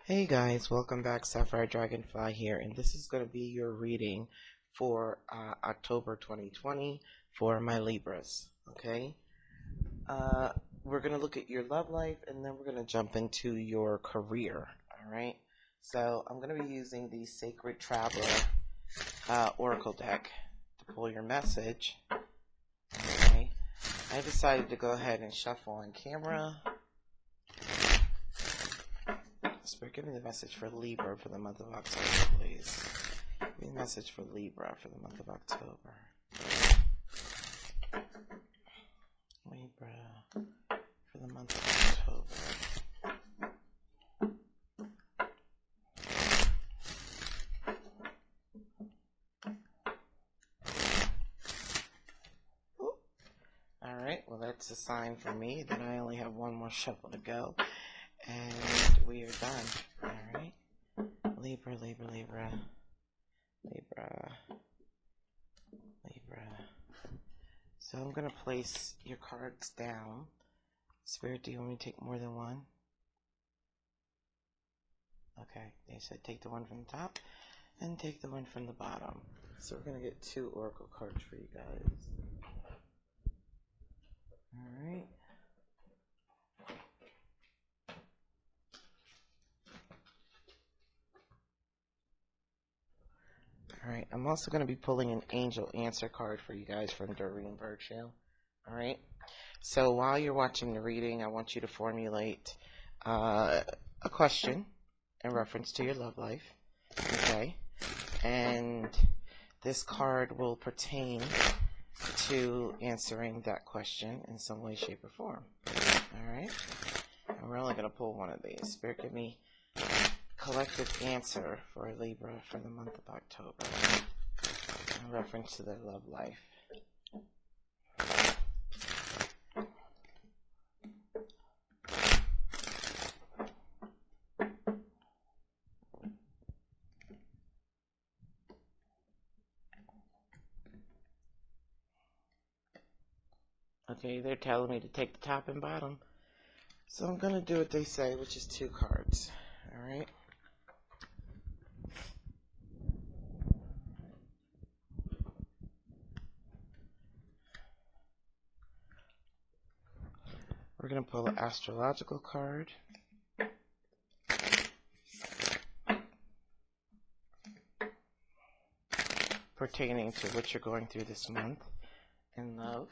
Hey guys, welcome back. Sapphire Dragonfly here, and this is going to be your reading for October 2020 for my Libras. Okay, we're going to look at your love life, and then we're going to jump into your career. All right, so I'm going to be using the Sacred Traveler Oracle deck to pull your message. Okay, I decided to go ahead and shuffle on camera. Spirit, give me the message for Libra for the month of October, please. Give me the message for Libra for the month of October. Libra for the month of October. Alright, well that's a sign for me that I only have one more shuffle to go. And we are done. Alright. Libra, Libra, Libra. Libra. Libra. So I'm going to place your cards down. Spirit, do you want me to take more than one? Okay. They said take the one from the top and take the one from the bottom. So we're going to get 2 oracle cards for you guys. Alright. Alright, I'm also going to be pulling an angel answer card for you guys from Doreen Birchall. Alright, so while you're watching the reading, I want you to formulate a question in reference to your love life. Okay, and this card will pertain to answering that question in some way, shape, or form. Alright, and we're only going to pull one of these. Spirit, give me collective answer for Libra for the month of October in reference to their love life. Okay, they're telling me to take the top and bottom, so I'm going to do what they say, which is 2 cards. Alright. We're going to pull an astrological card. Pertaining to what you're going through this month in love.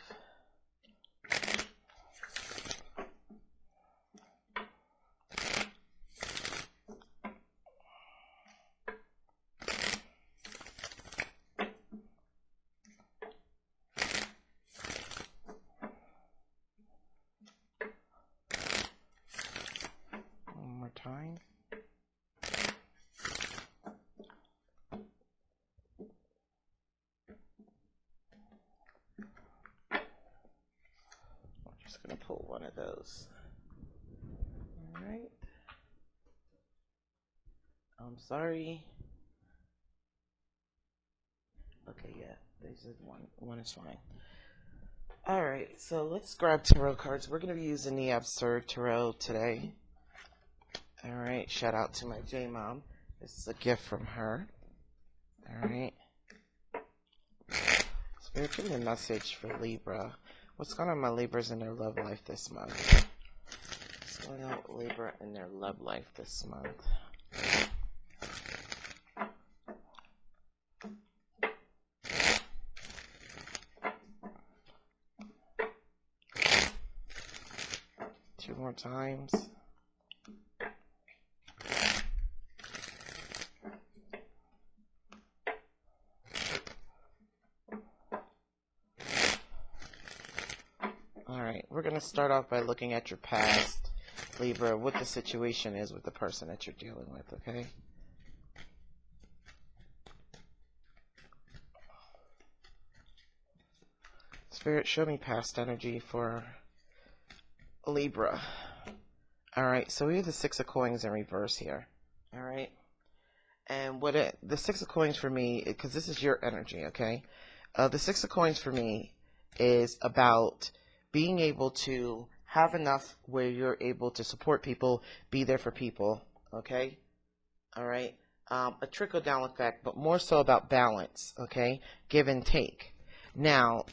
Time. I'm just going to pull one of those. Alright. I'm sorry. Okay, yeah. They said one is fine. Alright, so let's grab tarot cards. We're going to be using the App Tarot today. Alright, shout out to my J-Mom. This is a gift from her. Alright. Spirit, give me a message for Libra. What's going on with my Libras in their love life this month? What's going on with Libra in their love life this month? Two more times. Alright, we're going to start off by looking at your past, Libra, what the situation is with the person that you're dealing with, okay? Spirit, show me past energy for Libra. Alright, so we have the 6 of coins in reverse here. Alright? And the 6 of coins for me, because this is your energy, okay? The 6 of coins for me is about being able to have enough where you're able to support people, be there for people, okay? All right. A trickle down effect, but more so about balance. Okay. Give and take. Now,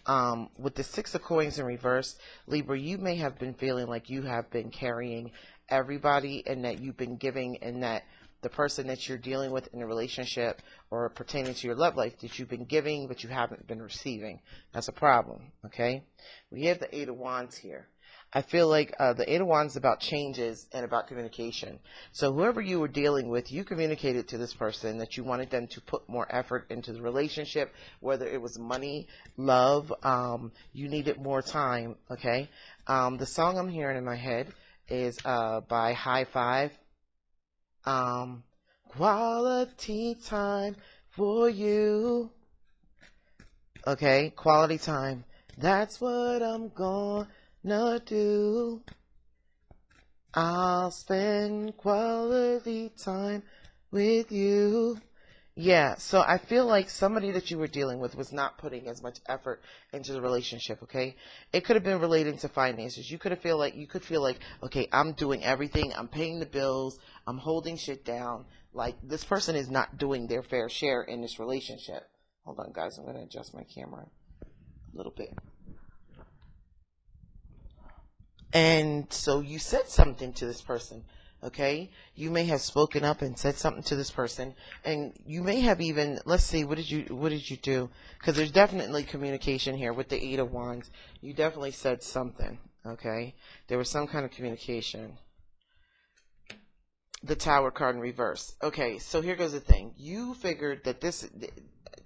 with the Six of Coins in reverse, Libra, you may have been feeling like you have been carrying everybody and that you've been giving, and that the person that you're dealing with in a relationship or pertaining to your love life, that you've been giving but you haven't been receiving. That's a problem. Okay. We have the Eight of Wands here. I feel like the Eight of Wands is about changes and about communication. So whoever you were dealing with, you communicated to this person that you wanted them to put more effort into the relationship, whether it was money, love, you needed more time, okay? The song I'm hearing in my head is by High Five. Quality time for you. Okay, quality time. That's what I'm gonna do. I'll spend quality time with you. Yeah, so I feel like somebody that you were dealing with was not putting as much effort into the relationship, okay? It could have been related to finances. You could feel like, okay, I'm doing everything. I'm paying the bills. I'm holding shit down. Like, this person is not doing their fair share in this relationship. Hold on, guys. I'm going to adjust my camera a little bit. And so you said something to this person, okay? You may have spoken up and said something to this person, and you may have even, let's see, what did you do? Because there's definitely communication here with the Eight of Wands. You definitely said something, okay? There was some kind of communication. The Tower card in reverse. Okay, so here goes the thing. You figured that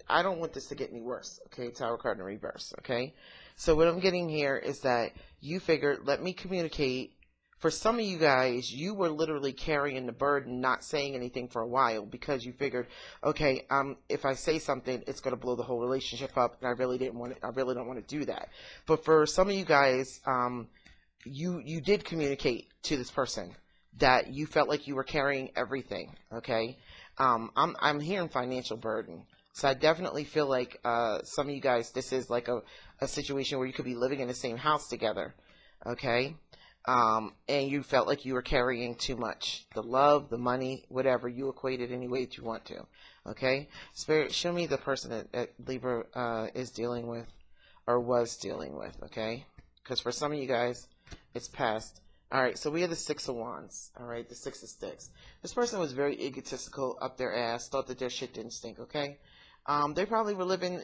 I don't want this to get any worse, okay? Tower card in reverse, okay? So what I'm getting here is that you figured, let me communicate. For some of you guys, you were literally carrying the burden, not saying anything for a while, because you figured, okay, if I say something, it's going to blow the whole relationship up, and I really don't want to do that. But for some of you guys, you did communicate to this person that you felt like you were carrying everything, okay? I'm hearing financial burden. So I definitely feel like some of you guys, this is like a situation where you could be living in the same house together, okay? And you felt like you were carrying too much. The love, the money, whatever, you equate it any way that you want to, okay? Spirit, show me the person that Libra is dealing with or was dealing with, okay? Because for some of you guys, it's past. All right, so we have the Six of Wands, all right, the Six of Sticks. This person was very egotistical, up their ass, thought that their shit didn't stink, okay? They probably were living,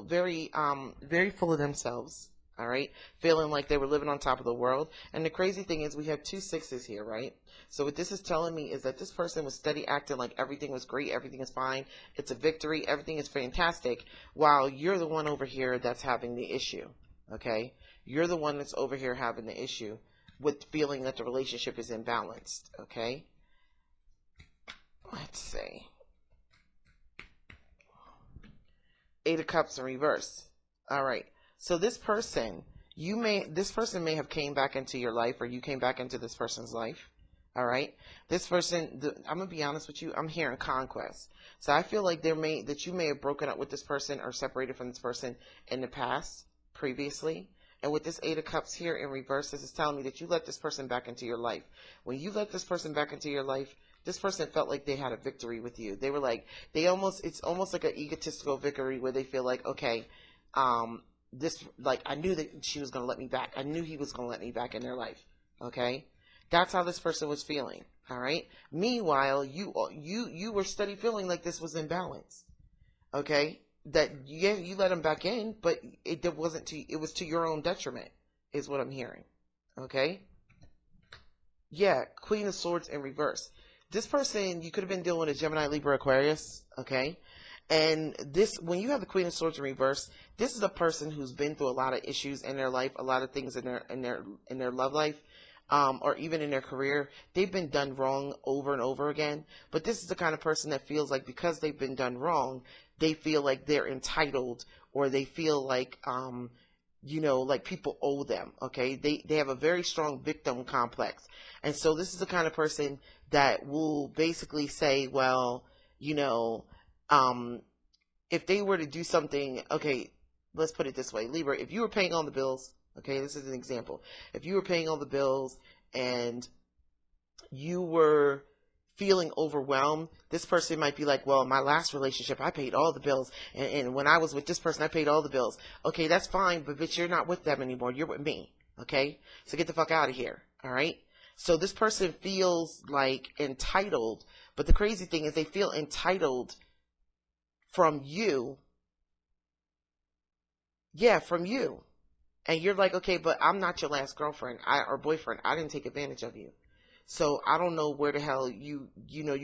very full of themselves, all right? Feeling like they were living on top of the world. And the crazy thing is we have two sixes here, right? So what this is telling me is that this person was steady acting like everything was great, everything is fine, it's a victory, everything is fantastic, while you're the one over here that's having the issue, okay? You're the one that's over here having the issue with feeling that the relationship is imbalanced, okay? Let's see. Eight of Cups in reverse. All right. So this person may have came back into your life, or you came back into this person's life. All right. This person, I'm going to be honest with you, I'm hearing conquest. So I feel like you may have broken up with this person or separated from this person in the past, previously. And with this Eight of Cups here in reverse, this is telling me that you let this person back into your life. When you let this person back into your life, this person felt like they had a victory with you. They were like, it's almost like an egotistical victory where they feel like, okay, I knew that she was going to let me back. I knew he was going to let me back in their life. Okay. That's how this person was feeling. All right. Meanwhile, you were steady feeling like this was imbalanced. Okay. That you let him back in, but it was to your own detriment, is what I'm hearing. Okay. Yeah. Queen of Swords in reverse. This person, you could have been dealing with a Gemini, Libra, Aquarius, okay? And when you have the Queen of Swords in reverse, this is a person who's been through a lot of issues in their life, a lot of things in their love life, or even in their career. They've been done wrong over and over again. But this is the kind of person that feels like because they've been done wrong, they feel like they're entitled, or they feel like, like people owe them, okay? They have a very strong victim complex. And so this is the kind of person that will basically say, well, if they were to do something, okay, let's put it this way, Libra, if you were paying all the bills, okay, this is an example. If you were paying all the bills and you were feeling overwhelmed. This person might be like, well, my last relationship, I paid all the bills. And when I was with this person, I paid all the bills. Okay, that's fine, but bitch, you're not with them anymore. You're with me. Okay? So get the fuck out of here. All right? So this person feels like entitled, but the crazy thing is they feel entitled from you. Yeah, from you. And you're like, okay, but I'm not your last girlfriend or boyfriend. I didn't take advantage of you. So I don't know where the hell you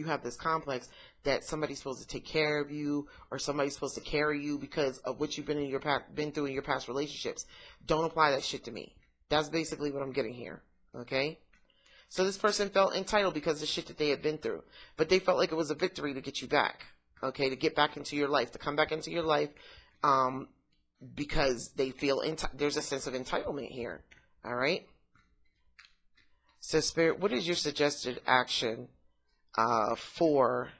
have this complex that somebody's supposed to take care of you or somebody's supposed to carry you because of what you've been through in your past relationships. Don't apply that shit to me. That's basically what I'm getting here. Okay? So this person felt entitled because of the shit that they had been through. But they felt like it was a victory to get you back. Okay? To get back into your life. To come back into your life. Because they feel there's a sense of entitlement here. All right? So Spirit, what is your suggested action for...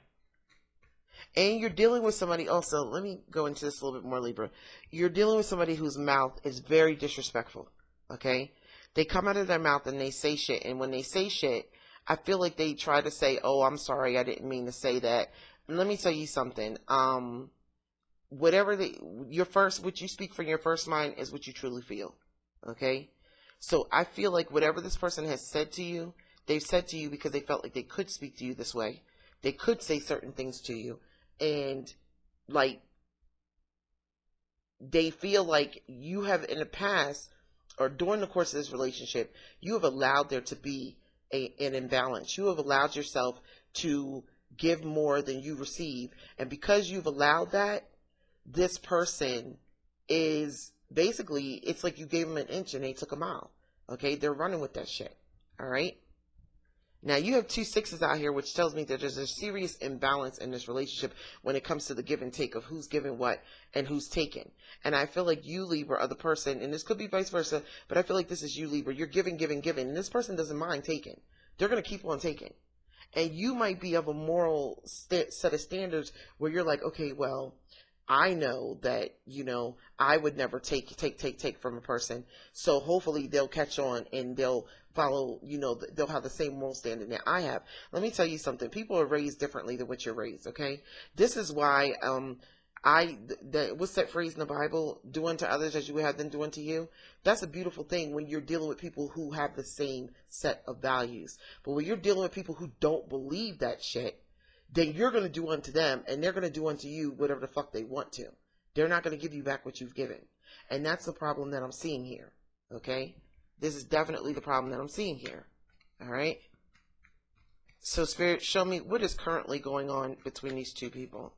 And you're dealing with somebody also, let me go into this a little bit more, Libra. You're dealing with somebody whose mouth is very disrespectful, okay? They come out of their mouth and they say shit, and when they say shit, I feel like they try to say, oh, I'm sorry, I didn't mean to say that. And let me tell you something. What you speak from your first mind is what you truly feel, okay? So I feel like whatever this person has said to you, they've said to you because they felt like they could speak to you this way. They could say certain things to you. And, like, they feel like you have in the past or during the course of this relationship, you have allowed there to be an imbalance. You have allowed yourself to give more than you receive. And because you've allowed that, this person is... Basically, it's like you gave them an inch and they took a mile. Okay? They're running with that shit. All right? Now, you have 2 6s out here, which tells me that there's a serious imbalance in this relationship when it comes to the give and take of who's giving what and who's taking. And I feel like you, Libra, are the person, and this could be vice versa, but I feel like this is you, Libra. You're giving, and this person doesn't mind taking. They're going to keep on taking. And you might be of a moral set of standards where you're like, okay, well, I know that, I would never take from a person. So hopefully they'll catch on and they'll follow, they'll have the same moral standard that I have. Let me tell you something. People are raised differently than what you're raised, okay? This is why what's that phrase in the Bible? Do unto others as you would have them do unto you. That's a beautiful thing when you're dealing with people who have the same set of values. But when you're dealing with people who don't believe that shit, then you're going to do unto them, and they're going to do unto you whatever the fuck they want to. They're not going to give you back what you've given. And that's the problem that I'm seeing here. Okay? This is definitely the problem that I'm seeing here. Alright? So, Spirit, show me what is currently going on between these two people.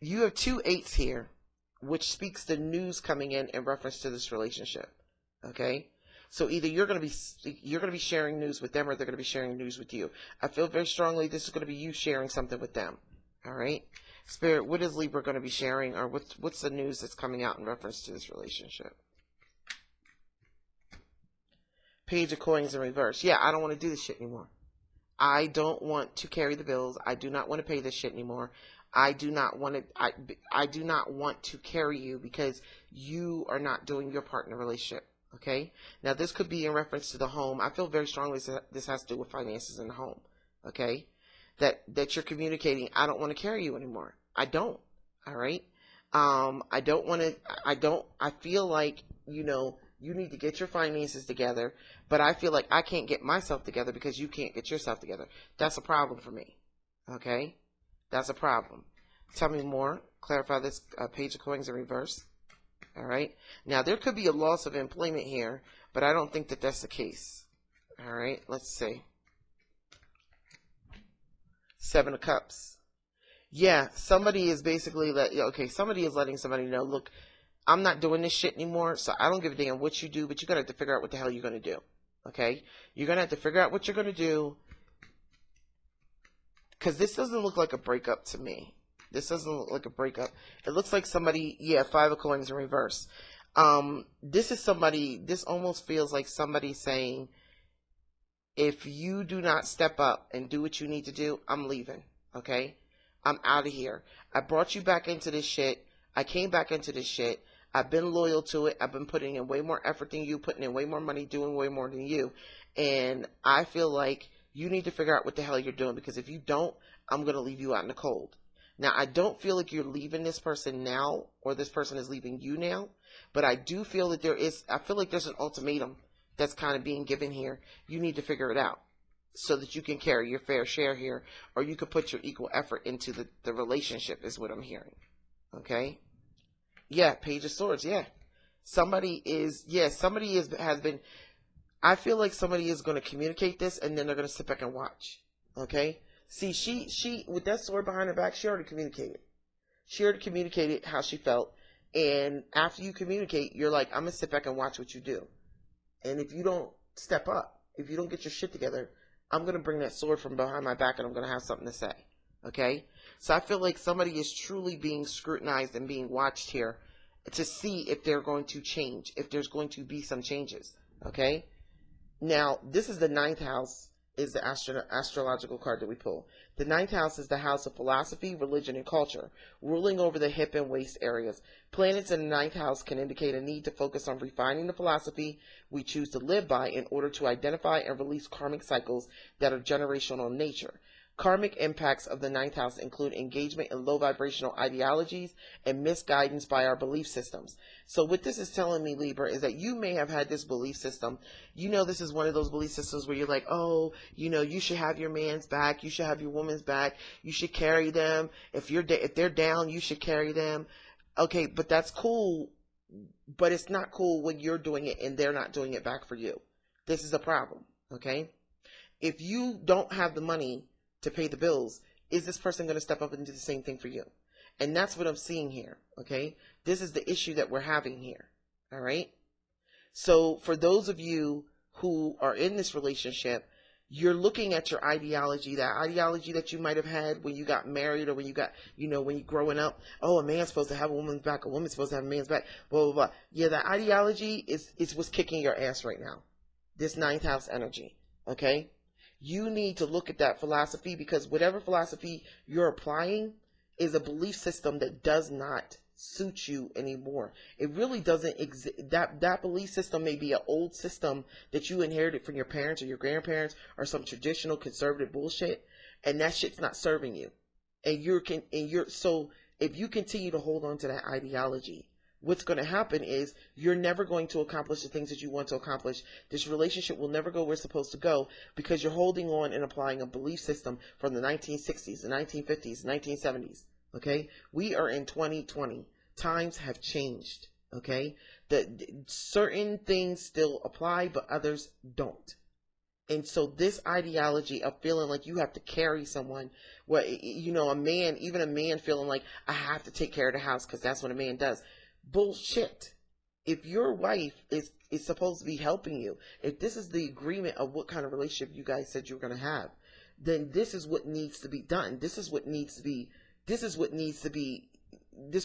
You have 2 8s here, which speaks the news coming in reference to this relationship. Okay? So either you're going to be sharing news with them or they're going to be sharing news with you. I feel very strongly this is going to be you sharing something with them. All right? Spirit, what is Libra going to be sharing, or what's the news that's coming out in reference to this relationship? Page of Coins in reverse. Yeah, I don't want to do this shit anymore. I don't want to carry the bills. I do not want to pay this shit anymore. I do not want to. I do not want to carry you because you are not doing your part in the relationship. Okay? Now, this could be in reference to the home. I feel very strongly this has to do with finances in the home. Okay? That you're communicating, I don't want to carry you anymore. I don't. All right? I don't want to, I feel like, you need to get your finances together, but I feel like I can't get myself together because you can't get yourself together. That's a problem for me. Okay? That's a problem. Tell me more. Clarify this Page of Coins in reverse. All right. Now, there could be a loss of employment here, but I don't think that that's the case. All right. Let's see. 7 of Cups. Yeah, somebody is basically somebody is letting somebody know, look, I'm not doing this shit anymore, so I don't give a damn what you do, but you're going to have to figure out what the hell you're going to do. Okay? You're going to have to figure out what you're going to do, because this doesn't look like a breakup to me. This doesn't look like a breakup. It looks like somebody, 5 of Coins in reverse. This almost feels like somebody saying, if you do not step up and do what you need to do, I'm leaving. Okay? I'm out of here. I brought you back into this shit. I came back into this shit. I've been loyal to it. I've been putting in way more effort than you, putting in way more money, doing way more than you. And I feel like You need to figure out what the hell you're doing, because if you don't, I'm going to leave you out in the cold. Now, I don't feel like you're leaving this person now, or this person is leaving you now, but I do feel that I feel like there's an ultimatum that's kind of being given here. You need to figure it out so that you can carry your fair share here, or you could put your equal effort into the relationship, is what I'm hearing. Okay? Yeah, Page of Swords, yeah. Has been, I feel like somebody is going to communicate this, and then they're going to sit back and watch. Okay? See, she, with that sword behind her back, she already communicated. She already communicated how she felt, and after you communicate, you're like, I'm going to sit back and watch what you do. And if you don't step up, if you don't get your shit together, I'm going to bring that sword from behind my back, and I'm going to have something to say. Okay? So I feel like somebody is truly being scrutinized and being watched here to see if they're going to change, if there's going to be some changes. Okay? Now, this is the 9th house, is the astrological card that we pull. The 9th house is the house of philosophy, religion, and culture, ruling over the hip and waist areas. Planets in the 9th house can indicate a need to focus on refining the philosophy we choose to live by in order to identify and release karmic cycles that are generational in nature. Karmic impacts of the 9th house include engagement in low vibrational ideologies and misguidance by our belief systems. So what this is telling me, Libra, is that you may have had this belief system. You know, this is one of those belief systems where you're like, oh, you know, you should have your man's back. You should have your woman's back. You should carry them. If they're down, you should carry them. Okay, but that's cool. But it's not cool when you're doing it and they're not doing it back for you. This is a problem. Okay. If you don't have the money to pay the bills, is this person going to step up and do the same thing for you? And that's what I'm seeing here, okay? This is the issue that we're having here, all right? So for those of you who are in this relationship, you're looking at your ideology, that ideology that you might have had when you got married, or when you got, you know, when you're growing up. Oh, a man's supposed to have a woman's back, a woman's supposed to have a man's back, blah, blah, blah. Yeah, that ideology is what's kicking your ass right now. This 9th house energy, okay? You need to look at that philosophy, because whatever philosophy you're applying is a belief system that does not suit you anymore. It really doesn't exist. That belief system may be an old system that you inherited from your parents or your grandparents, or some traditional conservative bullshit, and that shit's not serving you. So if you continue to hold on to that ideology, what's going to happen is you're never going to accomplish the things that you want to accomplish. This relationship will never go where it's supposed to go, because you're holding on and applying a belief system from the 1960s, the 1950s, 1970s. Okay? We are in 2020. Times have changed. Okay? Certain things still apply, but others don't. And so this ideology of feeling like you have to carry someone, well, you know, even a man feeling like, I have to take care of the house because that's what a man does. Bullshit. If your wife is supposed to be helping you, if this is the agreement of what kind of relationship you guys said you were going to have, then this is what needs to be done. This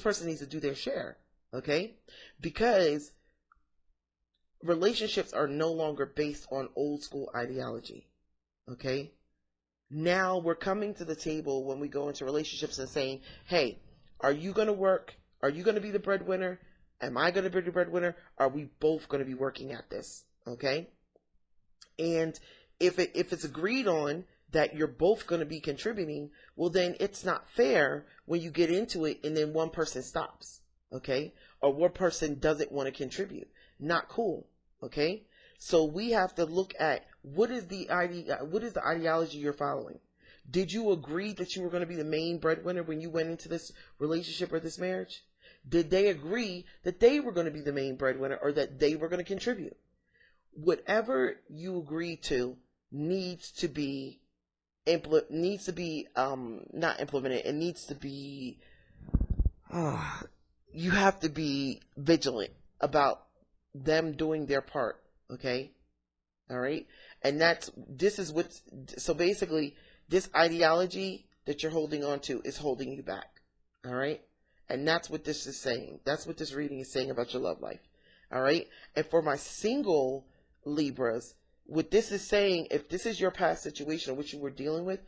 person needs to do their share. Okay? Because relationships are no longer based on old school ideology. Okay? Now we're coming to the table when we go into relationships and saying, hey, are you going to work? Are you going to be the breadwinner? Am I going to be the breadwinner? Are we both going to be working at this? Okay? And if it's agreed on that you're both going to be contributing, well, then it's not fair when you get into it and then one person stops. Okay? Or one person doesn't want to contribute. Not cool. Okay? So we have to look at what is the ideology you're following. Did you agree that you were going to be the main breadwinner when you went into this relationship or this marriage? Did they agree that they were going to be the main breadwinner, or that they were going to contribute? Whatever you agree to needs to be not implemented. It needs to be. You have to be vigilant about them doing their part. Okay, all right, and so basically, this ideology that you're holding on to is holding you back. All right. And that's what this is saying. That's what this reading is saying about your love life. All right. And for my single Libras, what this is saying, if this is your past situation or what you were dealing with,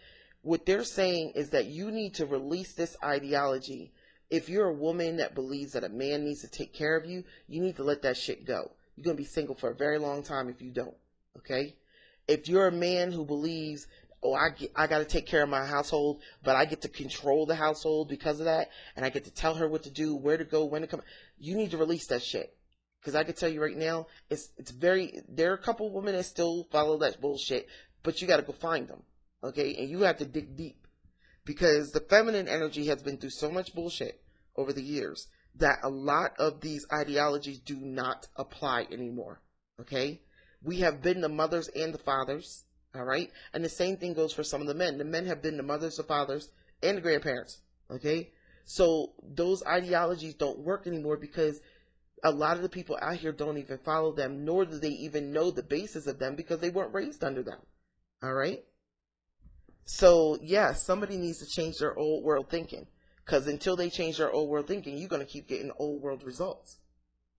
what they're saying is that you need to release this ideology. If you're a woman that believes that a man needs to take care of you, you need to let that shit go. You're going to be single for a very long time if you don't. Okay. If you're a man who believes, oh, I got to take care of my household, but I get to control the household because of that, and I get to tell her what to do, where to go, when to come, you need to release that shit. Because I can tell you right now, there are a couple women that still follow that bullshit, but you got to go find them, okay? And you have to dig deep. Because the feminine energy has been through so much bullshit over the years that a lot of these ideologies do not apply anymore, okay? We have been the mothers and the fathers, all right? And the same thing goes for some of the men. The men have been the mothers, the fathers, and the grandparents, okay? So those ideologies don't work anymore because a lot of the people out here don't even follow them, nor do they even know the basis of them because they weren't raised under them, all right? So, yeah, somebody needs to change their old world thinking. Because until they change their old world thinking, you're going to keep getting old world results.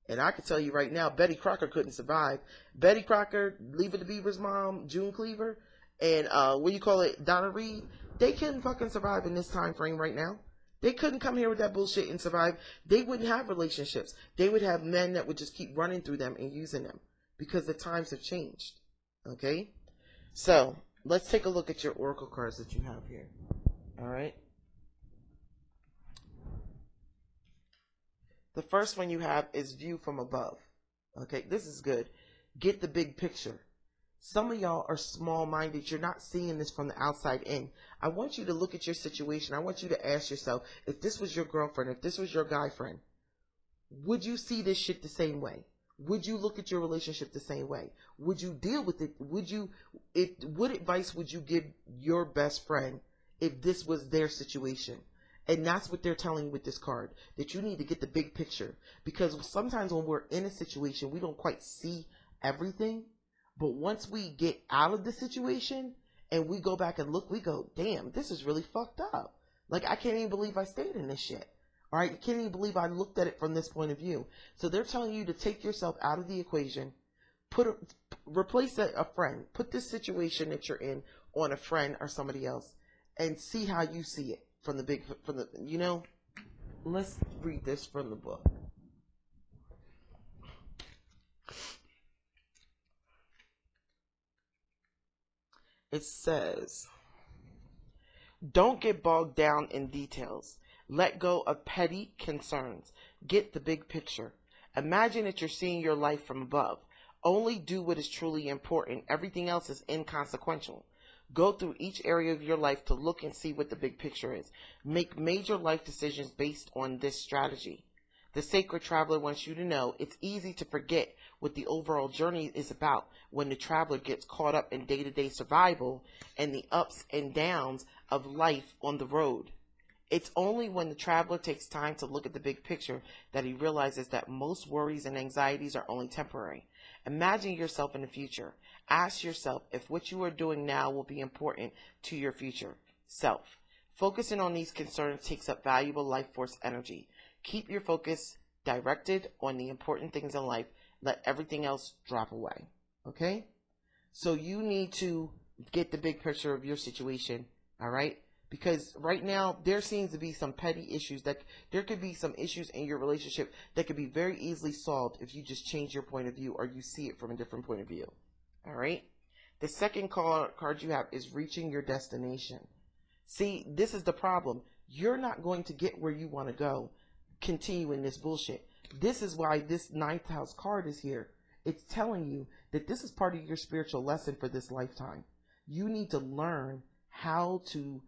And I can tell you right now, Betty Crocker couldn't survive. Betty Crocker, Leave It to Beaver's mom, June Cleaver, and Donna Reed, they couldn't fucking survive in this time frame right now. They couldn't come here with that bullshit and survive. They wouldn't have relationships. They would have men that would just keep running through them and using them. Because the times have changed. Okay? So, let's take a look at your oracle cards that you have here. All right. The first one you have is View from Above. Okay, this is good. Get the big picture. Some of y'all are small-minded. You're not seeing this from the outside in. I want you to look at your situation. I want you to ask yourself, if this was your girlfriend, if this was your guy friend, would you see this shit the same way? Would you look at your relationship the same way? Would you deal with it? What advice would you give your best friend if this was their situation? And that's what they're telling you with this card, that you need to get the big picture. Because sometimes when we're in a situation, we don't quite see everything. But once we get out of the situation and we go back and look, we go, damn, this is really fucked up. Like, I can't even believe I stayed in this shit. All right, I can't even believe I looked at it from this point of view. So they're telling you to take yourself out of the equation, replace a friend, put this situation that you're in on a friend or somebody else, and see how you see it let's read this from the book. It says, don't get bogged down in details. Let go of petty concerns. Get the big picture. Imagine that you're seeing your life from above. Only do what is truly important. Everything else is inconsequential. Go through each area of your life to look and see what the big picture is. Make major life decisions based on this strategy. The Sacred Traveler wants you to know it's easy to forget what the overall journey is about when the traveler gets caught up in day-to-day survival and the ups and downs of life on the road. It's only when the traveler takes time to look at the big picture that he realizes that most worries and anxieties are only temporary. Imagine yourself in the future. Ask yourself if what you are doing now will be important to your future self. Focusing on these concerns takes up valuable life force energy. Keep your focus directed on the important things in life. Let everything else drop away. Okay? So you need to get the big picture of your situation. All right? Because right now, there seems to be some petty issues there could be some issues in your relationship that could be very easily solved if you just change your point of view or you see it from a different point of view. All right. The second card you have is Reaching Your Destination. See, this is the problem. You're not going to get where you want to go continuing this bullshit. This is why this 9th house card is here. It's telling you that this is part of your spiritual lesson for this lifetime. You need to learn how to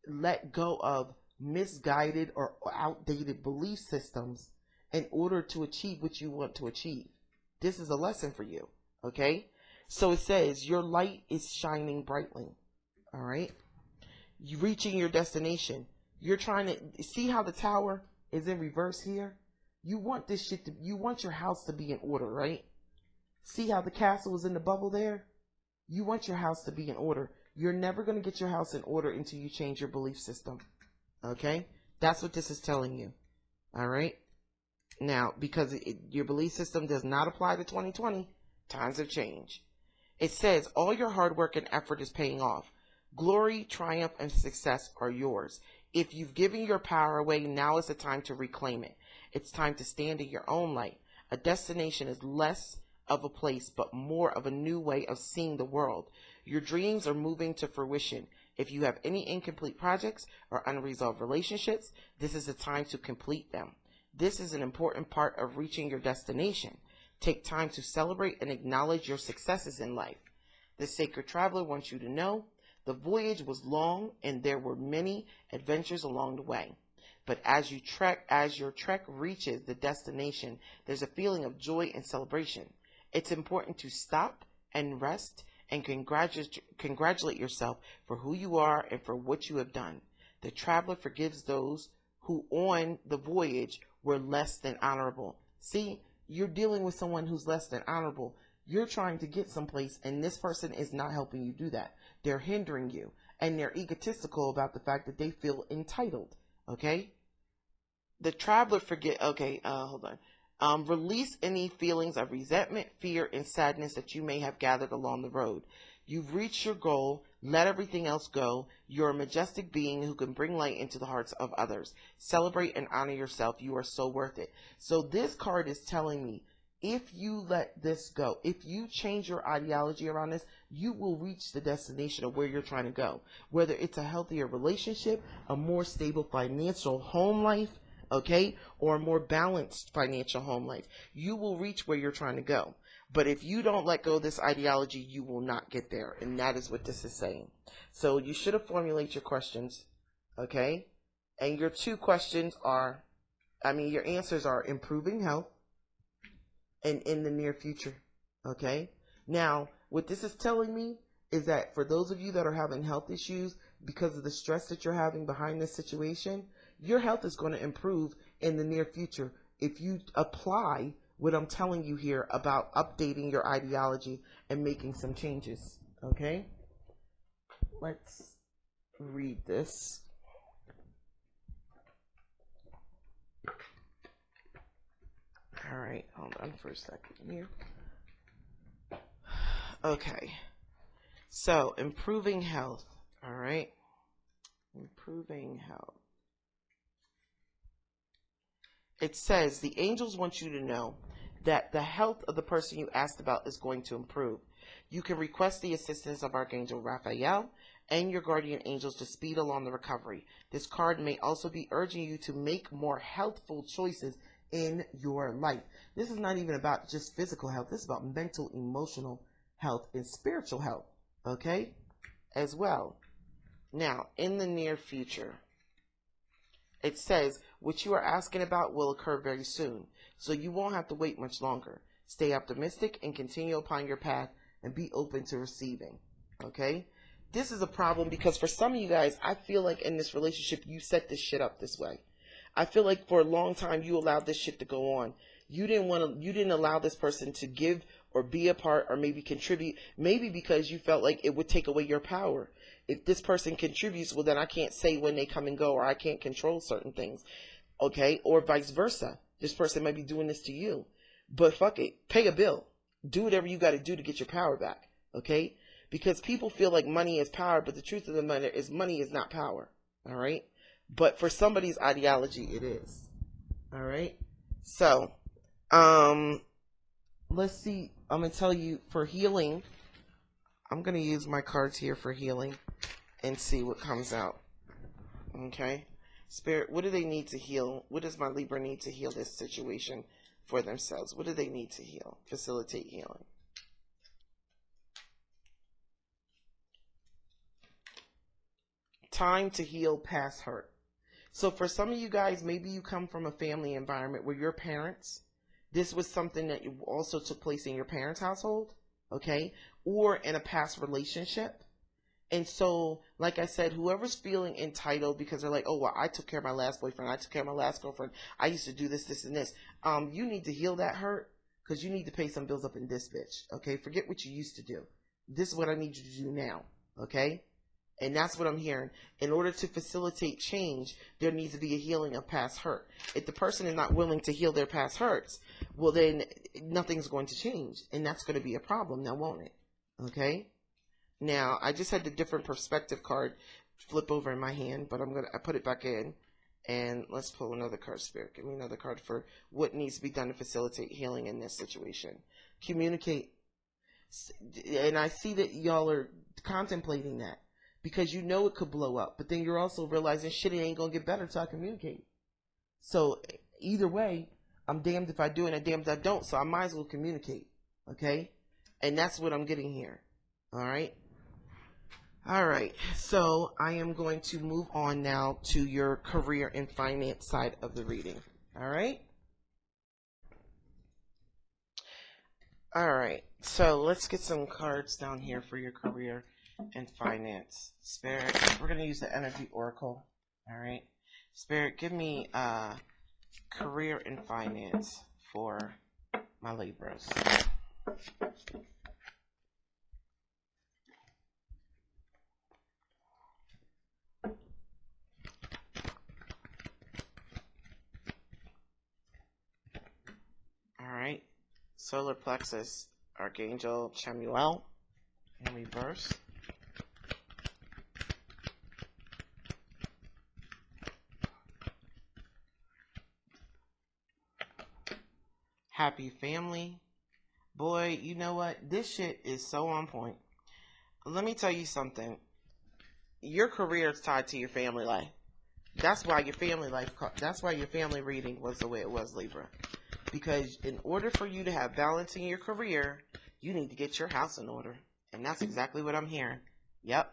let go of misguided or outdated belief systems in order to achieve what you want to achieve. This is a lesson for you. Okay? So it says your light is shining brightly. All right? You're reaching your destination. You're trying to see how the tower is in reverse here. You want you want your house to be in order, right? See how the castle is in the bubble there? You want your house to be in order. You're never going to get your house in order until you change your belief system. Okay? That's what this is telling you. All right? Now, because your belief system does not apply to 2020, times have changed. It says all your hard work and effort is paying off. Glory, triumph, and success are yours. If you've given your power away, now is the time to reclaim it. It's time to stand in your own light. A destination is less of a place, but more of a new way of seeing the world. Your dreams are moving to fruition. If you have any incomplete projects or unresolved relationships, this is the time to complete them. This is an important part of reaching your destination. Take time to celebrate and acknowledge your successes in life. The Sacred Traveler wants you to know the voyage was long and there were many adventures along the way. But as your trek reaches the destination, there's a feeling of joy and celebration. It's important to stop and rest and congratulate yourself for who you are and for what you have done. The traveler forgives those who on the voyage were less than honorable. See, you're dealing with someone who's less than honorable. You're trying to get someplace, and this person is not helping you do that. They're hindering you, and they're egotistical about the fact that they feel entitled. Okay? The traveler release any feelings of resentment, fear, and sadness that you may have gathered along the road. You've reached your goal. Let everything else go. You're a majestic being who can bring light into the hearts of others. Celebrate and honor yourself. You are so worth it. So this card is telling me, if you let this go, if you change your ideology around this, you will reach the destination of where you're trying to go. Whether it's a healthier relationship, a more stable financial home life, okay, or a more balanced financial home life, you will reach where you're trying to go. But if you don't let go of this ideology, you will not get there. And that is what this is saying. So you should have formulated your questions, okay? And your two questions are, your answers are improving health and in the near future, okay? Now, what this is telling me is that for those of you that are having health issues because of the stress that you're having behind this situation, your health is going to improve in the near future if you apply what I'm telling you here about updating your ideology and making some changes, okay? Let's read this. All right, hold on for a second here. Okay, so improving health, all right? Improving health. It says the angels want you to know that the health of the person you asked about is going to improve. You can request the assistance of Archangel Raphael and your guardian angels to speed along the recovery. This card may also be urging you to make more healthful choices in your life. This is not even about just physical health. This is about mental, emotional health, and spiritual health, okay, as well. Now, in the near future, it says what you are asking about will occur very soon, so you won't have to wait much longer. Stay optimistic and continue upon your path and be open to receiving, okay? This is a problem because for some of you guys, I feel like in this relationship, you set this shit up this way. I feel like for a long time, you allowed this shit to go on. You didn't allow this person to give or be a part or maybe contribute, maybe because you felt like it would take away your power. If this person contributes, well, then I can't say when they come and go, or I can't control certain things, okay? Or vice versa. This person might be doing this to you. But fuck it. Pay a bill. Do whatever you got to do to get your power back, okay? Because people feel like money is power, but the truth of the matter is money is not power, all right? But for somebody's ideology, it is, all right? So, let's see. I'm going to tell you for healing, I'm going to use my cards here for healing and see what comes out. Okay? Spirit, what do they need to heal? What does my Libra need to heal this situation for themselves? What do they need to heal? Facilitate healing. Time to heal past hurt. So for some of you guys, maybe you come from a family environment where your parents, this was something that also took place in your parents' household, okay? Or in a past relationship. And so, like I said, whoever's feeling entitled because they're like, oh, well, I took care of my last boyfriend, I took care of my last girlfriend, I used to do this, this, and this. You need to heal that hurt because you need to pay some bills up in this bitch, okay? Forget what you used to do. This is what I need you to do now, okay? And that's what I'm hearing. In order to facilitate change, there needs to be a healing of past hurt. If the person is not willing to heal their past hurts, well, then nothing's going to change. And that's going to be a problem now, won't it? Okay? Now, I just had the different perspective card flip over in my hand, but I put it back in. And let's pull another card, Spirit. Give me another card for what needs to be done to facilitate healing in this situation. Communicate. And I see that y'all are contemplating that because you know it could blow up, but then you're also realizing shit, it ain't gonna get better till I communicate. So either way, I'm damned if I do and I'm damned if I don't, so I might as well communicate. Okay? And that's what I'm getting here. Alright? Alright, so I am going to move on now to your career and finance side of the reading. Alright? Alright, so let's get some cards down here for your career and finance. Spirit, we're going to use the Energy Oracle. Alright? Spirit, give me career and finance for my Libras. Alright, Solar Plexus, Archangel Chamuel in reverse. Happy family. Boy, you know what? This shit is so on point. Let me tell you something. Your career is tied to your family life. That's why your family reading was the way it was, Libra. Because in order for you to have balance in your career, you need to get your house in order. And that's exactly what I'm hearing. Yep.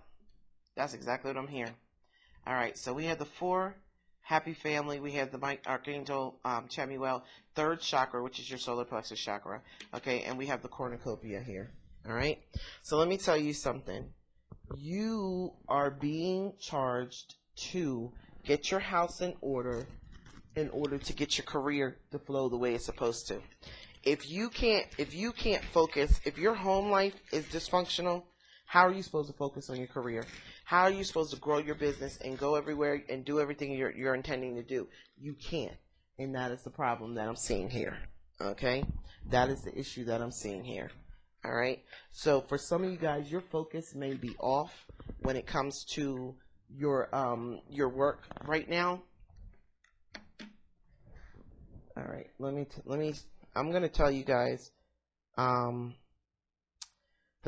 That's exactly what I'm hearing. Alright, so we have the 4 happy family. We have the Archangel Chamuel, 3rd chakra, which is your solar plexus chakra. Okay, and we have the cornucopia here. Alright? So let me tell you something. You are being charged to get your house in order to get your career to flow the way it's supposed to. If you can't focus, if your home life is dysfunctional, how are you supposed to focus on your career? How are you supposed to grow your business and go everywhere and do everything you're intending to do? You can't. And that is the problem that I'm seeing here. Okay? That is the issue that I'm seeing here. All right? So for some of you guys, your focus may be off when it comes to your work right now. All right. I'm going to tell you guys the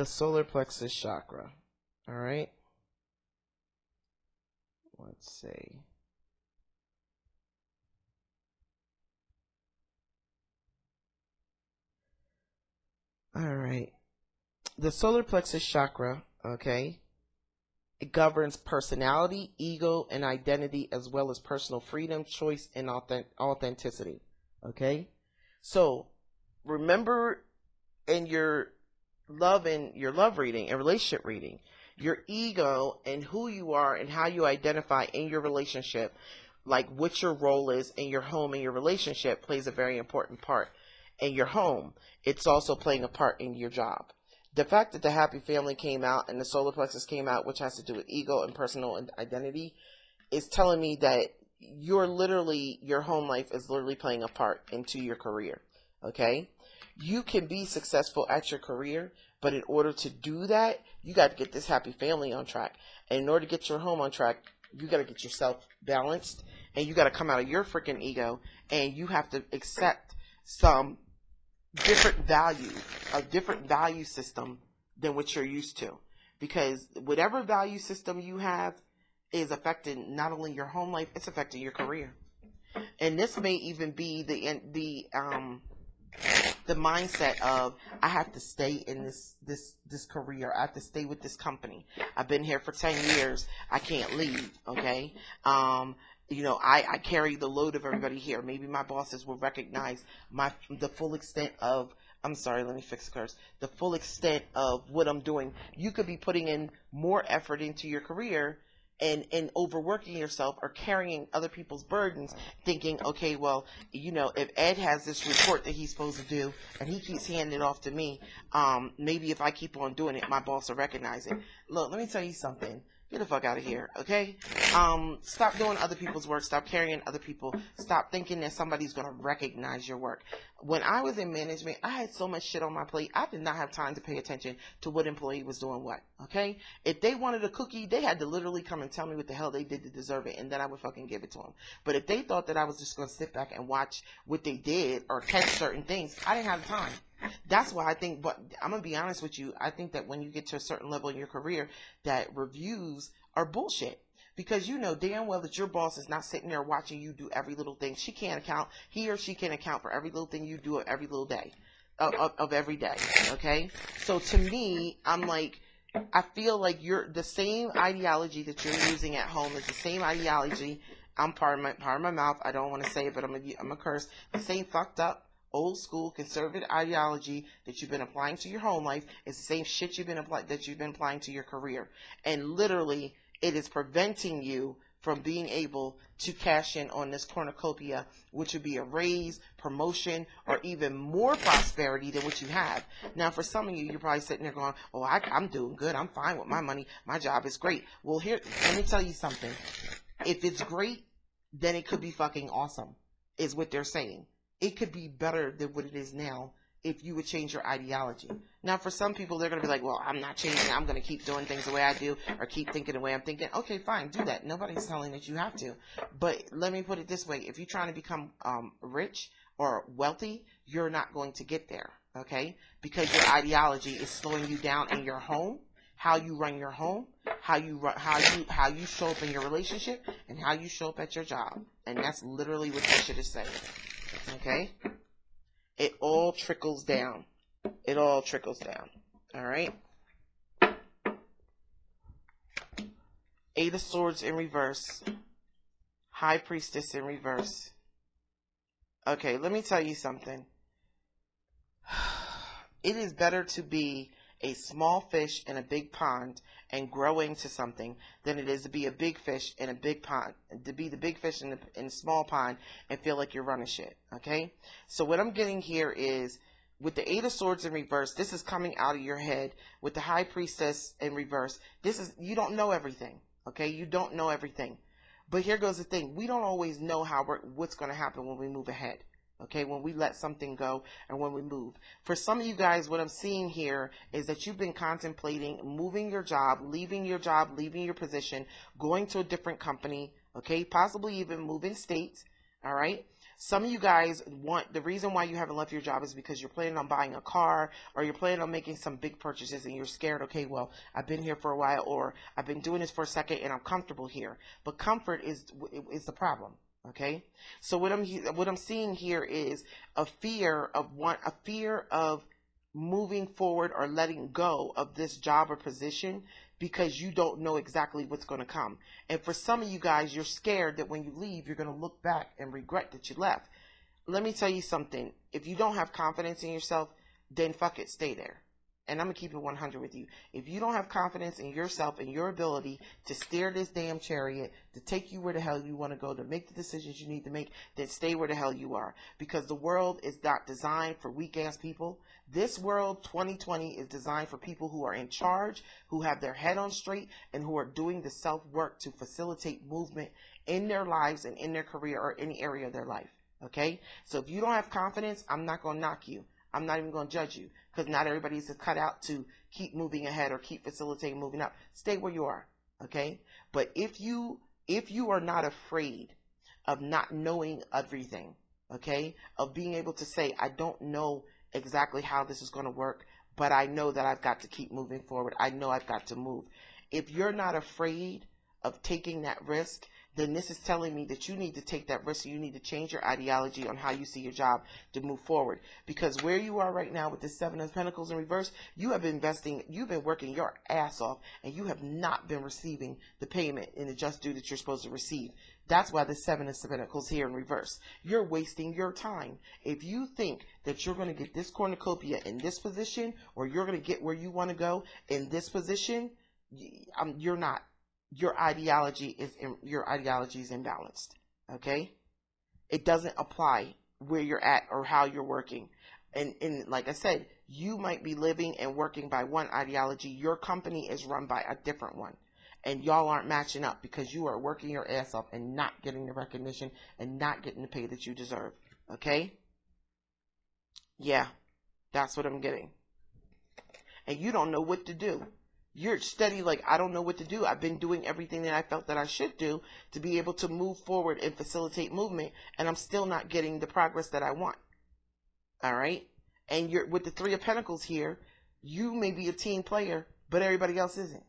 solar plexus chakra. All right? Let's see. All right. The solar plexus chakra, okay, it governs personality, ego, and identity, as well as personal freedom, choice, and authenticity. Okay? So, remember in your love reading and relationship reading, your ego and who you are and how you identify in your relationship, like what your role is in your home and your relationship, plays a very important part. In your home, it's also playing a part in your job. The fact that the happy family came out and the solar plexus came out, which has to do with ego and personal identity, is telling me that your home life is literally playing a part into your career. Okay? You can be successful at your career, but in order to do that, you got to get this happy family on track. And in order to get your home on track, you got to get yourself balanced, and you got to come out of your freaking ego, and you have to accept some different value system than what you're used to. Because whatever value system you have is affecting not only your home life, it's affecting your career. And this may even be the mindset of, I have to stay in this career. I have to stay with this company. I've been here for 10 years. I can't leave. Okay. I carry the load of everybody here. Maybe my bosses will recognize the full extent of, I'm sorry, let me fix the curse. The full extent of what I'm doing. You could be putting in more effort into your career and overworking yourself or carrying other people's burdens, thinking, okay, well, if Ed has this report that he's supposed to do and he keeps handing it off to me, maybe if I keep on doing it, my boss will recognize it. Look, let me tell you something. Get the fuck out of here, okay? Stop doing other people's work. Stop carrying other people. Stop thinking that somebody's going to recognize your work. When I was in management, I had so much shit on my plate, I did not have time to pay attention to what employee was doing what, okay? If they wanted a cookie, they had to literally come and tell me what the hell they did to deserve it, and then I would fucking give it to them. But if they thought that I was just going to sit back and watch what they did or catch certain things, I didn't have the time. That's why I think, but I'm going to be honest with you, I think that when you get to a certain level in your career, that reviews are bullshit. Because you know damn well that your boss is not sitting there watching you do every little thing. He or she can't account for every little thing you do every little day, of every day, okay? So to me, I'm like, I feel like the same ideology that you're using at home is the same ideology. I'm part of my mouth. I don't want to say it, but I'm a curse. The same fucked up, old school, conservative ideology that you've been applying to your home life is the same shit you've been applying to your career. And literally, it is preventing you from being able to cash in on this cornucopia, which would be a raise, promotion, or even more prosperity than what you have. Now, for some of you, you're probably sitting there going, oh, I'm doing good. I'm fine with my money. My job is great. Well, here, let me tell you something. If it's great, then it could be fucking awesome, is what they're saying. It could be better than what it is now if you would change your ideology. Now, for some people, they're going to be like, well, I'm not changing. I'm going to keep doing things the way I do, or keep thinking the way I'm thinking. Okay, fine, do that. Nobody's telling that you have to. But let me put it this way. If you're trying to become rich or wealthy, you're not going to get there, okay? Because your ideology is slowing you down in your home, how you run your home, how you show up in your relationship, and how you show up at your job. And that's literally what this shit is saying, okay? It all trickles down. It all trickles down. All right. Eight of Swords in reverse. High Priestess in reverse. Okay, let me tell you something. It is better to be a small fish in a big pond and grow into something than it is to be a big fish in a big pond, to be the big fish in a small pond and feel like you're running shit, okay? So what I'm getting here is, with the Eight of Swords in reverse, this is coming out of your head. With the High Priestess in reverse, you don't know everything, okay? You don't know everything. But here goes the thing. We don't always know what's going to happen when we move ahead. Okay, when we let something go and when we move. For some of you guys, what I'm seeing here is that you've been contemplating moving your job, leaving your position, going to a different company, okay, possibly even moving states, all right? Some of you guys the reason why you haven't left your job is because you're planning on buying a car, or you're planning on making some big purchases and you're scared, okay, well, I've been here for a while, or I've been doing this for a second and I'm comfortable here. But comfort is the problem. Okay, so what I'm seeing here is a fear of moving forward or letting go of this job or position because you don't know exactly what's going to come. And for some of you guys, you're scared that when you leave, you're going to look back and regret that you left. Let me tell you something. If you don't have confidence in yourself, then fuck it, stay there. And I'm going to keep it 100 with you. If you don't have confidence in yourself and your ability to steer this damn chariot, to take you where the hell you want to go, to make the decisions you need to make, then stay where the hell you are. Because the world is not designed for weak-ass people. This world, 2020, is designed for people who are in charge, who have their head on straight, and who are doing the self-work to facilitate movement in their lives and in their career or any area of their life. Okay? So if you don't have confidence, I'm not going to knock you. I'm not even going to judge you, because not everybody's cut out to keep moving ahead or keep facilitating moving up. Stay where you are, okay? But if you are not afraid of not knowing everything, okay, of being able to say, I don't know exactly how this is going to work, but I know that I've got to keep moving forward. I know I've got to move. If you're not afraid of taking that risk, then this is telling me that you need to take that risk. You need to change your ideology on how you see your job to move forward. Because where you are right now with the Seven of Pentacles in reverse, you have been you've been working your ass off, and you have not been receiving the payment and the just due that you're supposed to receive. That's why the Seven of Pentacles here in reverse. You're wasting your time. If you think that you're going to get this cornucopia in this position, or you're going to get where you want to go in this position, you're not. Your ideology is imbalanced. Okay, it doesn't apply where you're at or how you're working. And like I said, you might be living and working by one ideology. Your company is run by a different one, and y'all aren't matching up because you are working your ass off and not getting the recognition and not getting the pay that you deserve. Okay, yeah, that's what I'm getting. And you don't know what to do. You're steady like, I don't know what to do. I've been doing everything that I felt that I should do to be able to move forward and facilitate movement, and I'm still not getting the progress that I want. All right? And you're with the Three of Pentacles here, you may be a team player, but everybody else isn't.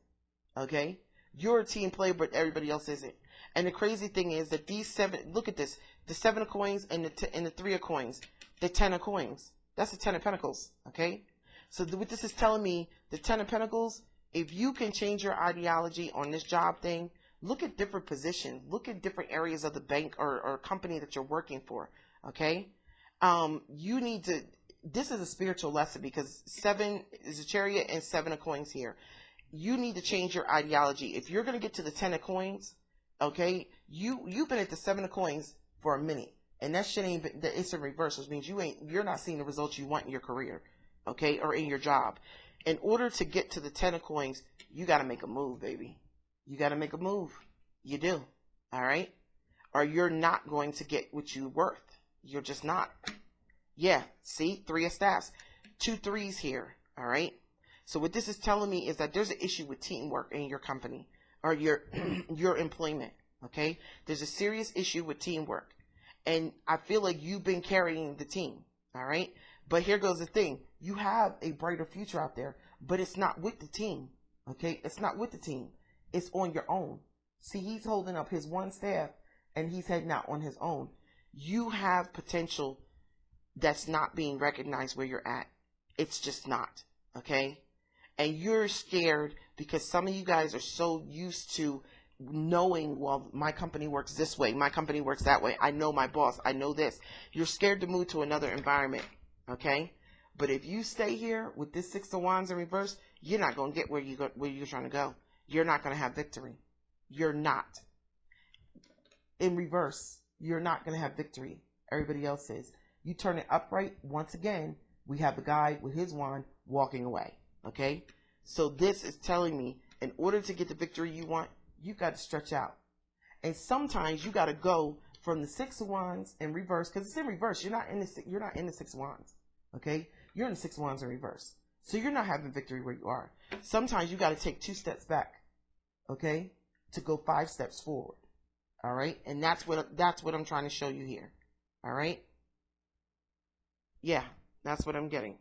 Okay? You're a team player, but everybody else isn't. And the crazy thing is that these 7, look at this, the 7 of coins and the 3 of coins, the 10 of coins. That's the 10 of Pentacles. Okay? So what this is telling me, the 10 of Pentacles, if you can change your ideology on this job thing, look at different positions, look at different areas of the bank or company that you're working for. Okay? You need to, this is a spiritual lesson because 7 is a Chariot and 7 of coins here. You need to change your ideology. If you're going to get to the 10 of coins, okay, you've been at the 7 of coins for a minute, and that shit ain't been, it's in reverse, which means you're not seeing the results you want in your career, okay, or in your job. In order to get to the 10 of coins, you got to make a move, baby. You got to make a move. You do. All right? Or you're not going to get what you're worth. You're just not. Yeah, see, 3 of staffs, 2 3s here. All right? So what this is telling me is that there's an issue with teamwork in your company or your your employment. Okay? There's a serious issue with teamwork. And I feel like you've been carrying the team. All right? But here goes the thing. You have a brighter future out there, but it's not with the team. Okay? It's not with the team. It's on your own. See, he's holding up his one staff and he's heading out on his own. You have potential that's not being recognized where you're at. It's just not. Okay? And you're scared because some of you guys are so used to knowing, well, my company works this way, my company works that way, I know my boss, I know this. You're scared to move to another environment, okay? But if you stay here with this 6 of Wands in reverse, you're not going to get where you're trying to go. You're not going to have victory. You're not. In reverse, you're not going to have victory. Everybody else is. You turn it upright, once again, we have the guy with his wand walking away. Okay, so this is telling me in order to get the victory you want, you got to stretch out. And sometimes you got to go from the 6 of Wands in reverse, because it's in reverse. You're not in the 6 of Wands. Okay, you're in the 6 of Wands in reverse. So you're not having victory where you are. Sometimes you got to take 2 steps back, okay, to go 5 steps forward. All right, and that's what I'm trying to show you here. All right, yeah, that's what I'm getting.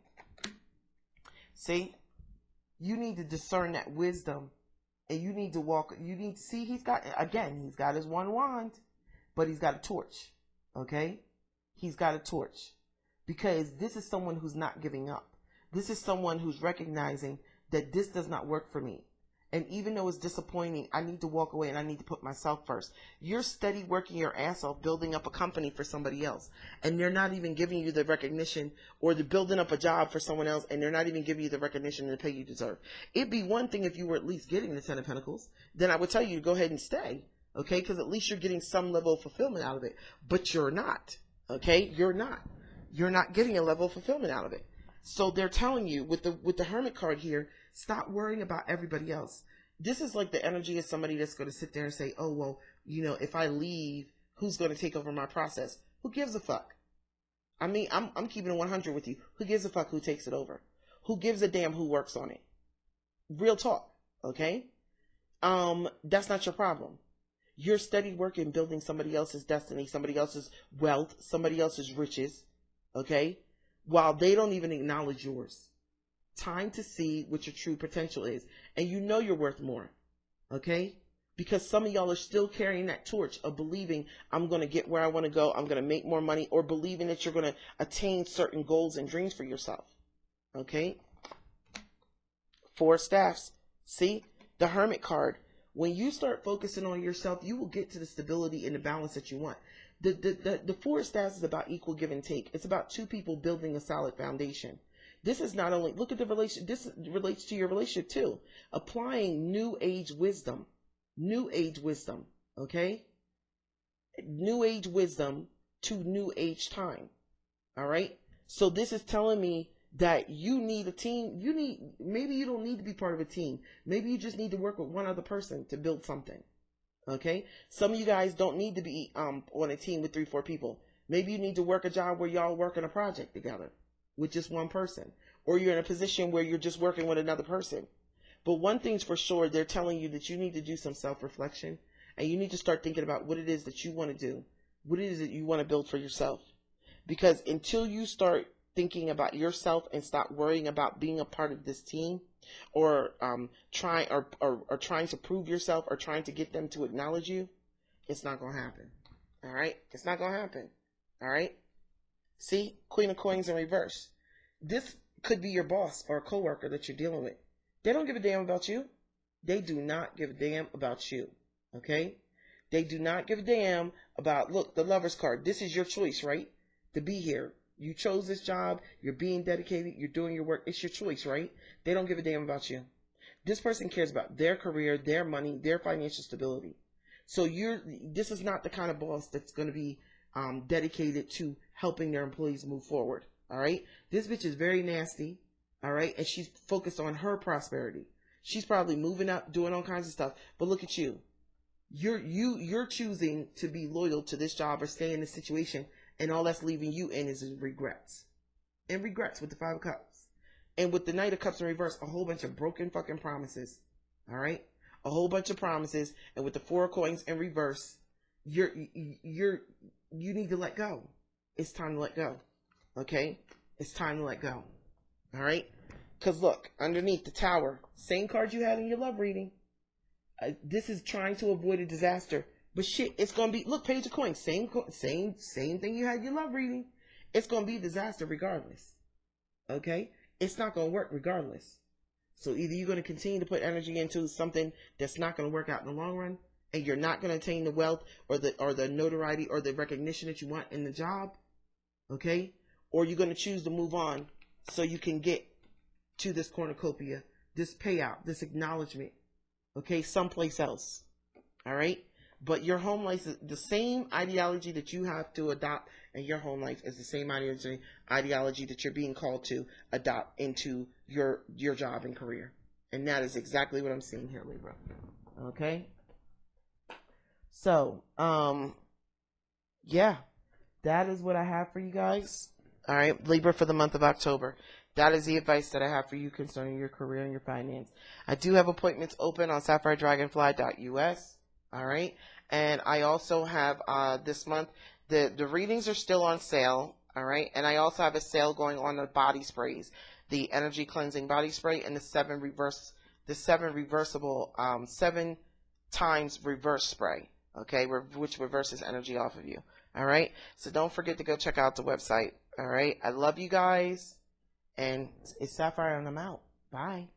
See. You need to discern that wisdom, and you need to walk. You need to see he's got his one wand, but he's got a torch. Okay, he's got a torch because this is someone who's not giving up. This is someone who's recognizing that this does not work for me, and even though it's disappointing, I need to walk away and I need to put myself first. You're steady working your ass off, building up a company for somebody else, and they're not even giving you the recognition, or the building up a job for someone else, and they're not even giving you the recognition and the pay you deserve. It'd be one thing if you were at least getting the 10 of Pentacles, then I would tell you to go ahead and stay, okay? Because at least you're getting some level of fulfillment out of it, but you're not, okay? You're not getting a level of fulfillment out of it. So they're telling you with the Hermit card here, stop worrying about everybody else. This is like the energy of somebody that's going to sit there and say, oh, well, you know, if I leave, who's going to take over my process? Who gives a fuck? I mean, I'm keeping it 100 with you. Who gives a fuck who takes it over? Who gives a damn who works on it? Real talk, okay? That's not your problem. You're steady working, building somebody else's destiny, somebody else's wealth, somebody else's riches, okay? While they don't even acknowledge yours. Time to see what your true potential is. And you know you're worth more. Okay? Because some of y'all are still carrying that torch of believing I'm going to get where I want to go. I'm going to make more money, or believing that you're going to attain certain goals and dreams for yourself. Okay? 4 staffs. See? The Hermit card. When you start focusing on yourself, you will get to the stability and the balance that you want. The 4 staffs is about equal give and take. It's about 2 people building a solid foundation. This is not only, look at the relation, this relates to your relationship too. Applying new age wisdom, okay? New age wisdom to new age time, all right? So this is telling me that you need a team. Maybe you don't need to be part of a team. Maybe you just need to work with one other person to build something, okay? Some of you guys don't need to be on a team with 3-4 people. Maybe you need to work a job where y'all work on a project together with just one person, or you're in a position where you're just working with another person. But one thing's for sure, they're telling you that you need to do some self-reflection, and you need to start thinking about what it is that you want to do, what it is that you want to build for yourself. Because until you start thinking about yourself and stop worrying about being a part of this team, or trying to prove yourself, or trying to get them to acknowledge you, it's not going to happen. All right? It's not going to happen. All right? See? Queen of Coins in reverse. This could be your boss or a coworker that you're dealing with. They don't give a damn about you. They do not give a damn about you. Okay? They do not give a damn about, look, the Lover's card. This is your choice, right? To be here. You chose this job. You're being dedicated. You're doing your work. It's your choice, right? They don't give a damn about you. This person cares about their career, their money, their financial stability. So this is not the kind of boss that's going to be dedicated to helping their employees move forward. All right? This bitch is very nasty. All right? And she's focused on her prosperity. She's probably moving up, doing all kinds of stuff. But look at you. You're choosing to be loyal to this job or stay in this situation, and all that's leaving you in is regrets. And regrets with the Five of Cups. And with the Knight of Cups in reverse, a whole bunch of broken fucking promises. All right? A whole bunch of promises. And with the Four of Coins in reverse, you need to let go. It's time to let go. Okay? It's time to let go. All right? Because look, underneath the Tower, same card you had in your love reading. This is trying to avoid a disaster. But shit, it's going to be, look, Page of Coins, same thing you had in your love reading. It's going to be a disaster regardless. Okay? It's not going to work regardless. So either you're going to continue to put energy into something that's not going to work out in the long run, and you're not going to attain the wealth or the notoriety or the recognition that you want in the job. Okay? Or you're going to choose to move on so you can get to this cornucopia, this payout, this acknowledgement. Okay? Someplace else. All right? But your home life is the same ideology that you have to adopt, and your home life is the same ideology that you're being called to adopt into your job and career. And that is exactly what I'm seeing here, Libra. Okay? So, yeah, that is what I have for you guys. All right, Libra, for the month of October. That is the advice that I have for you concerning your career and your finance. I do have appointments open on SapphireDragonfly.us. All right. And I also have this month, the readings are still on sale. All right. And I also have a sale going on the body sprays, the energy cleansing body spray, and the 7 reversible 7 times reverse spray. Okay. Which reverses energy off of you. All right. So don't forget to go check out the website. All right. I love you guys. And it's Sapphire, and I'm out. Bye.